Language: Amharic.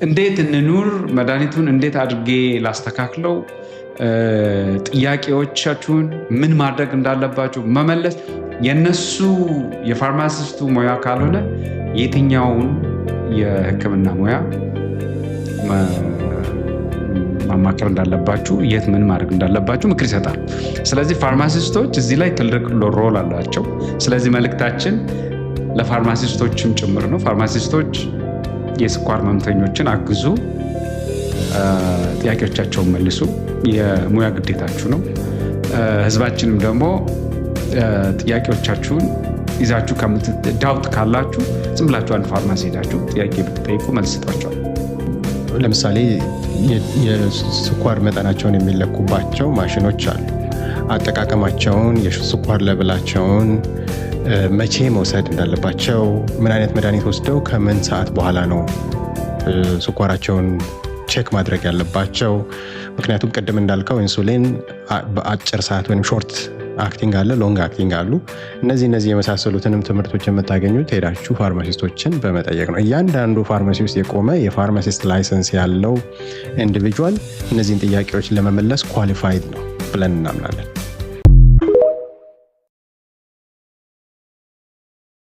እንዴት እንኑር፣ መድኃኒቱን እንዴት አድርጌ ላስተካክለው፣ ጥያቄዎቻችሁን ምን ማድረግ እንዳለባችሁ መመለስ የነሱ የፋርማሲስቱ ሙያ ካልሆነ የትኛውን የሕክምና ሙያ ማማከር እንዳለባችሁ የት ምን ማድረግ እንዳለባችሁ ምክር ይሰጣል። ስለዚህ ፋርማሲስቶች እዚህ ላይ ትልቅ ሮል አላቸው። ስለዚህ መልእክታችን ለፋርማሲስቶችም ጭምር ነው። ፋርማሲስቶች የስኳር ህመምተኞችን አግዙ፣ ጥያቄዎቻቸውን መልሱ፣ የሙያ ግዴታችሁ ነው። ህዝባችንም ደግሞ ጥያቄዎቻችሁን ይዛችሁ ዳውት ካላችሁ ዝም ብላችሁ አንድ ፋርማሲ ሄዳችሁ ጥያቄ ብትጠይቁ መልስ ይሰጣችኋል። ለምሳሌ የስኳር መጠናቸውን የሚለኩባቸው ማሽኖች አሉ። አጠቃቀማቸውን፣ የስኳር ለብላቸውን፣ መቼ መውሰድ እንዳለባቸው፣ ምን አይነት መድኃኒት ወስደው ከምን ሰዓት በኋላ ነው ስኳራቸውን ቼክ ማድረግ ያለባቸው። ምክንያቱም ቅድም እንዳልከው ኢንሱሊን በአጭር ሰዓት ወይም ሾርት አክቲንግ አለ፣ ሎንግ አክቲንግ አሉ። እነዚህ የመሳሰሉትንም ትምህርቶች የምታገኙት ሄዳችሁ ፋርማሲስቶችን በመጠየቅ ነው። እያንዳንዱ ፋርማሲ ውስጥ የቆመ የፋርማሲስት ላይሰንስ ያለው ኢንዲቪጁዋል እነዚህን ጥያቄዎች ለመመለስ ኳሊፋይድ ነው ብለን እናምናለን።